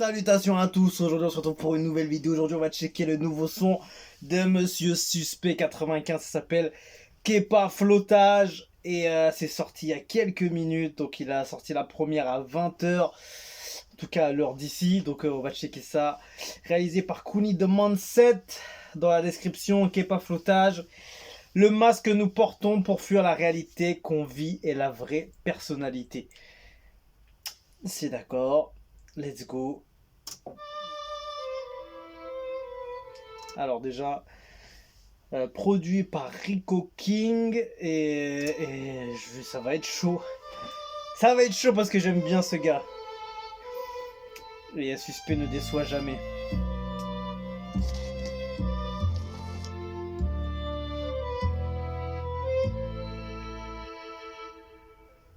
Salutations à tous, aujourd'hui on se retrouve pour une nouvelle vidéo. Aujourd'hui on va checker le nouveau son de Monsieur Suspect 95, ça s'appelle Kepa Flottage. Et c'est sorti il y a quelques minutes, donc il a sorti la première à 20h, en tout cas à l'heure d'ici, donc on va checker ça. Réalisé par Kuni The Mindset, dans la description, Kepa Flottage. Le masque que nous portons pour fuir la réalité qu'on vit et la vraie personnalité. C'est d'accord, let's go. Alors déjà, produit par Rico King ça va être chaud. Ça va être chaud parce que j'aime bien ce gars. Et Suspect ne déçoit jamais.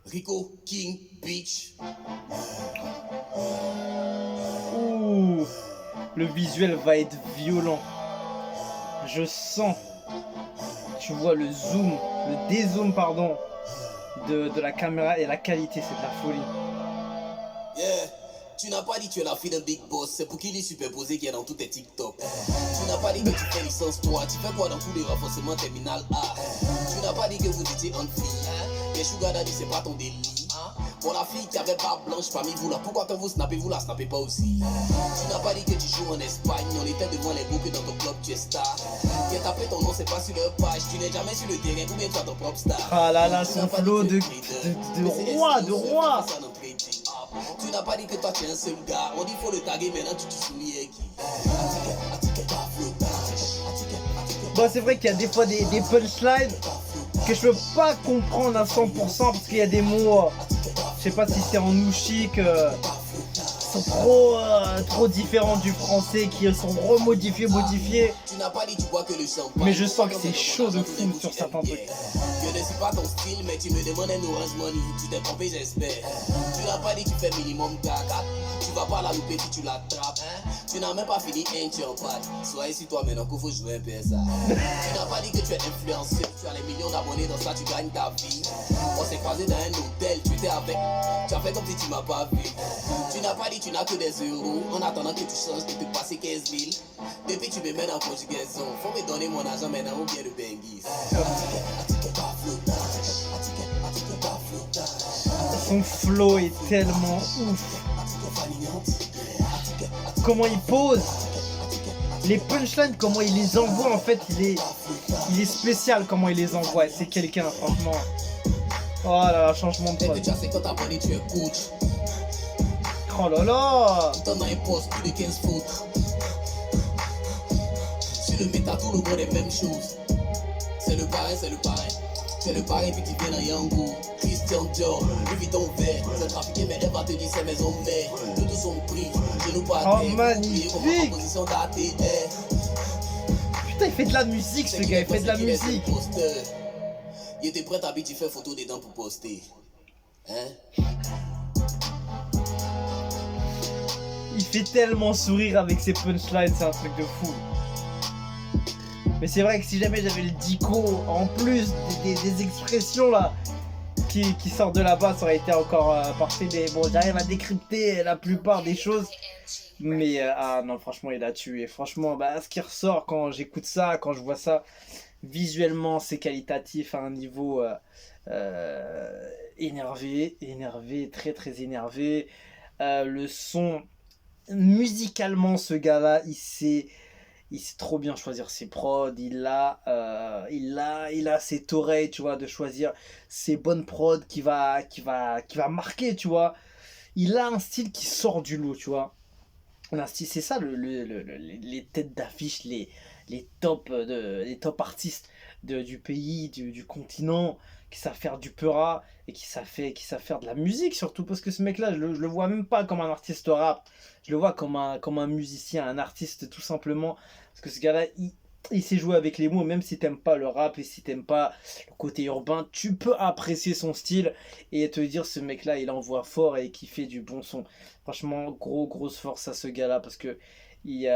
Rico King Beach. Ouh, le visuel va être violent. Je sens, tu vois le zoom, le dézoom pardon, de la caméra et la qualité, c'est de la folie. Yeah. Tu n'as pas dit que tu es la fille d'un big boss, c'est pour qu'il est superposé qui est dans tous tes TikTok. Tu n'as pas dit que tu fais licence 3, tu fais quoi dans tous les renforcements terminal A. Tu n'as pas dit que vous étiez en fille, mais Sugar Daddy c'est pas ton délit. Pour la fille qui avait barbe blanche parmi vous là, pourquoi quand vous la snappez pas aussi? Tu n'as pas dit que tu joues en Espagne, on était devant les groupes que dans ton club tu es star. Qui a tapé ton nom c'est pas sur leur page, tu n'es jamais sur le terrain, combien tu as ton propre star. Ah là là, son flow de roi. Tu n'as pas dit que toi tu es un seul gars, on dit faut le taguer, maintenant tu te souviens qui. Bon, c'est vrai qu'il y a des fois des punchlines que je peux pas comprendre à 100% parce qu'il y a des mots, je sais pas si c'est en ouchique, sont trop différents du français, qui sont remodifiés, modifiés. Mais je sens que c'est chaud de fou sur certains trucs. Je ne suis pas ton style, mais tu me demandes un orange money. Tu t'es trompé, j'espère. Tu n'as pas dit que tu fais minimum caca. Tu vas pas la louper si tu l'attrapes. Tu n'as même pas fini un, tu en parles. Sois ici toi maintenant qu'il faut jouer un peu ça. Tu n'as pas dit que tu es influenceur. Tu as les millions d'abonnés dans ça, tu gagnes ta vie. On s'est croisé dans un hôtel, tu étais avec. Tu as fait comme si tu m'as pas vu. Tu n'as pas dit tu n'as que des euros. En attendant que tu changes, de te passer 15 000. Depuis tu me mets en conjugaison. Faut me donner mon argent maintenant ou bien le benguis. Son flow est tellement ouf. Comment il pose, les punchlines, comment il les envoie, en fait, il est spécial comment il les envoie. C'est quelqu'un, franchement. Oh là là, changement de prod. Oh là là. Sur le méta, tout le monde est même chose. C'est le parrain, c'est le parrain. C'est le parrain puis qui vient dans Yango. Christian Dior, Louis Vuitton vert. C'est trafiqué mais elle va te dire c'est maison mère. Tout son prix, je nous parle. Oh magnifique. Putain, il fait de la musique ce gars, il fait de la musique. Il était prêt à tu fais photo dedans pour poster. Hein? Il fait tellement sourire avec ses punchlines, c'est un truc de fou. Mais c'est vrai que si jamais j'avais le dico en plus des expressions là qui sortent de là-bas, ça aurait été encore parfait. Mais bon, j'arrive à décrypter la plupart des choses. Mais ah non, franchement, il a tué. Franchement, bah, ce qui ressort quand j'écoute ça, quand je vois ça, visuellement, c'est qualitatif à un niveau énervé, très énervé. Le son, musicalement, ce gars-là, il sait trop bien choisir ses prods, il a cette oreille, tu vois, de choisir ses bonnes prods qui va marquer, tu vois. Il a un style qui sort du lot, tu vois. C'est ça les têtes d'affiche, les top artistes du pays, du continent, qui savent faire du peura et qui savent faire de la musique surtout, parce que ce mec là je le vois même pas comme un artiste rap, je le vois comme un musicien, un artiste tout simplement, parce que ce gars là il sait jouer avec les mots. Même si t'aimes pas le rap et si t'aimes pas le côté urbain, tu peux apprécier son style et te dire ce mec là il envoie fort et qui fait du bon son. Franchement, grosse force à ce gars là, parce que il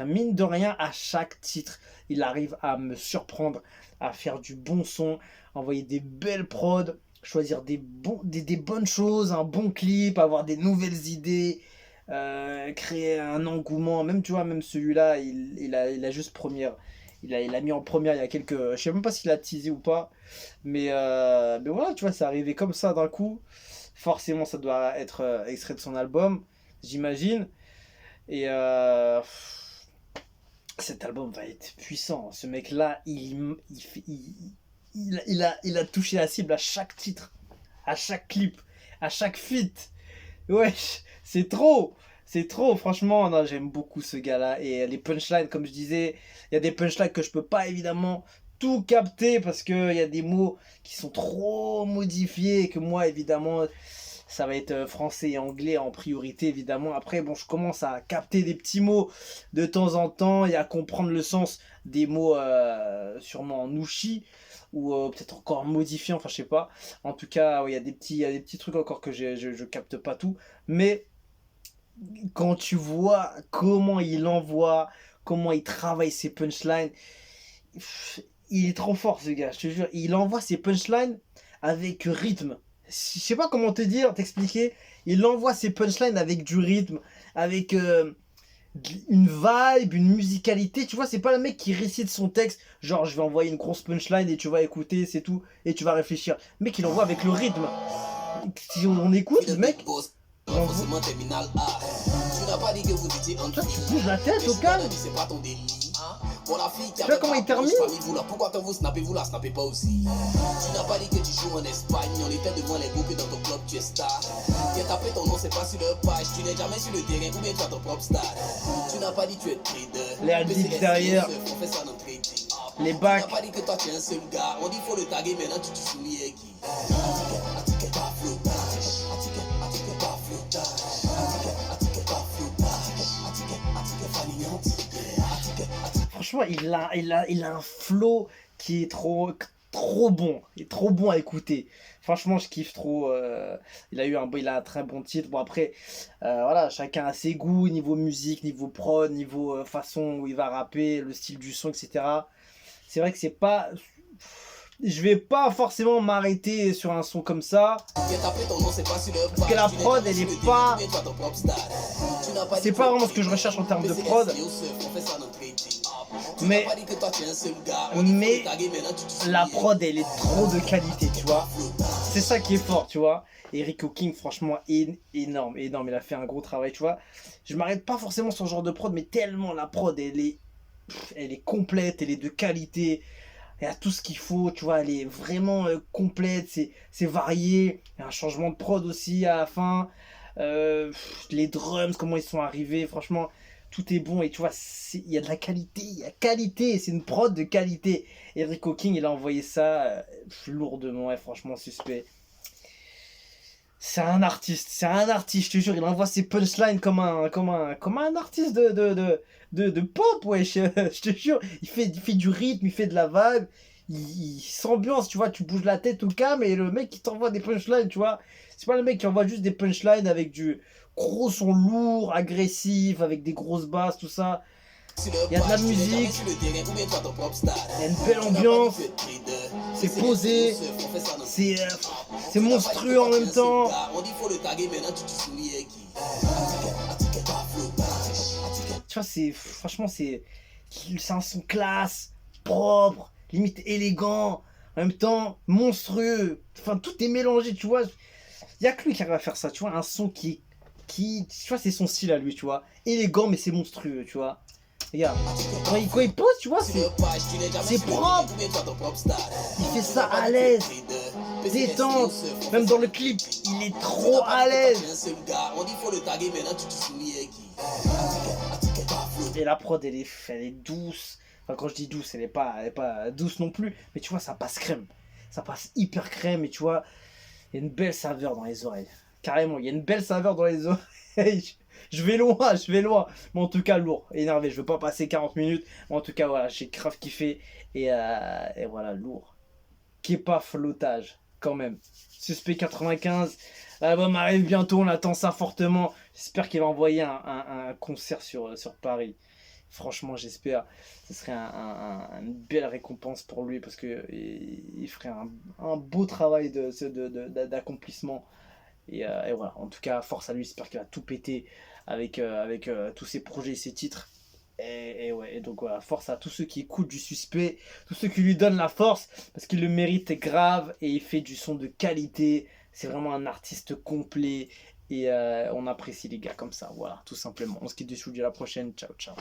mine de rien, à chaque titre il arrive à me surprendre, à faire du bon son, envoyer des belles prods, choisir des bonnes choses, un bon clip, avoir des nouvelles idées. créer un engouement. Même, tu vois, même celui-là, il a juste première. Il a mis en première il y a quelques. Je sais même pas s'il a teasé ou pas. Mais voilà, tu vois, c'est arrivé comme ça d'un coup. Forcément, ça doit être extrait de son album, j'imagine. Et cet album va être puissant. Ce mec-là, il a touché la cible à chaque titre, à chaque clip, à chaque feat. Wesh, c'est trop. C'est trop, franchement, non, j'aime beaucoup ce gars-là. Et les punchlines, comme je disais, il y a des punchlines que je peux pas évidemment tout capter parce qu'il y a des mots qui sont trop modifiés et que moi, évidemment, ça va être français et anglais en priorité, évidemment. Après, bon, je commence à capter des petits mots de temps en temps et à comprendre le sens des mots sûrement en nushi ou peut-être encore modifiés, enfin, je sais pas. En tout cas, ouais, il y a des petits trucs encore que je capte pas tout. Mais quand tu vois comment il envoie, comment il travaille ses punchlines, il est trop fort ce gars, je te jure. Il envoie ses punchlines avec rythme. Je sais pas comment te dire, t'expliquer. Il envoie ses punchlines avec du rythme, avec une vibe, une musicalité. Tu vois, c'est pas le mec qui récite son texte, genre je vais envoyer une grosse punchline et tu vas écouter, c'est tout, et tu vas réfléchir. Le mec, il envoie avec le rythme. Si on écoute, le mec, il envoie. Forcément terminal A. Tu n'as pas dit que vous étiez en Tu vois, dessous. tu bouges la tête au calme. C'est pas ton délit. Pour la fille qui Tu vois comment il termine? vous là, pourquoi quand vous snappez, vous la snappez pas aussi? Tu n'as pas dit que tu joues en Espagne, on était devant les groupes et dans ton club tu es star. Viens taper ton nom, c'est pas sur leur page, tu n'es jamais sur le terrain ou bien tu as ton propre stade. Tu n'as pas dit tu es trader. Les hadiths derrière. On fait ça dans trading. Les Tu bacs. n'as pas dit que toi tu es un seul gars, on dit faut le taguer, maintenant tu te soumis avec qui? Franchement, il a un flow qui est trop bon. Il est trop bon à écouter. Franchement, je kiffe trop. Il a un très bon titre. Bon, après, voilà, chacun a ses goûts, niveau musique, niveau prod, niveau façon où il va rapper, le style du son, etc. C'est vrai que c'est pas. Je vais pas forcément m'arrêter sur un son comme ça. Parce que la prod, elle est pas. C'est pas vraiment ce que je recherche en termes de prod. Mais la prod, elle est trop de qualité, tu vois. C'est ça qui est fort, tu vois. Et Rico King, franchement, énorme, énorme. Il a fait un gros travail, tu vois. Je m'arrête pas forcément sur ce genre de prod, mais tellement la prod, elle est complète, elle est de qualité. Elle a tout ce qu'il faut, tu vois. Elle est vraiment complète, c'est varié. Il y a un changement de prod aussi à la fin. Les drums, comment ils sont arrivés, franchement, tout est bon. Et tu vois, il y a de la qualité, il y a qualité, c'est une prod de qualité. Et Rico King, il a envoyé ça lourdement, ouais, franchement, suspect. C'est un artiste, je te jure, il envoie ses punchlines comme un artiste de pop, wesh, je te jure, il fait du rythme, il fait de la vibe, il s'ambiance, tu vois, tu bouges la tête au calme, et le mec qui t'envoie des punchlines, tu vois, c'est pas le mec qui envoie juste des punchlines avec du gros son lourd, agressif, avec des grosses basses, tout ça. Il y a de la musique, il y a une belle ambiance, c'est posé, c'est monstrueux en même temps. Tu vois, franchement, c'est un son classe, propre, limite élégant, en même temps monstrueux. Enfin, tout est mélangé, tu vois. Il y a que lui qui arrive à faire ça, tu vois, un son tu vois, c'est son style à lui, tu vois. Élégant, mais c'est monstrueux, tu vois. Regarde, quand il pose, tu vois, c'est propre. Il fait ça à l'aise, détente. Même dans le clip, il est trop à l'aise. Et la prod, elle est douce. Enfin, quand je dis douce, elle est pas douce non plus. Mais tu vois, ça passe crème. Ça passe hyper crème. Et tu vois, il y a une belle saveur dans les oreilles. Carrément, il y a une belle saveur dans les oreilles. Je vais loin, je vais loin. Mais en tout cas, lourd, énervé. Je veux pas passer 40 minutes. Mais en tout cas, voilà, j'ai grave kiffé. Et voilà, lourd. Kepa flottage, quand même. Suspect 95. L'album arrive bientôt, on attend ça fortement. J'espère qu'il va envoyer un concert sur Paris. Franchement, j'espère. Ce serait une belle récompense pour lui parce que il ferait un beau travail d'accomplissement. Et voilà, en tout cas, force à lui, j'espère qu'il va tout péter avec tous ses projets et ses titres. Et donc voilà, force à tous ceux qui écoutent du Suspect, tous ceux qui lui donnent la force, parce qu'il le mérite grave et il fait du son de qualité. C'est vraiment un artiste complet et on apprécie les gars comme ça. Voilà, tout simplement. On se quitte dessus, je vous dis à la prochaine. Ciao, ciao.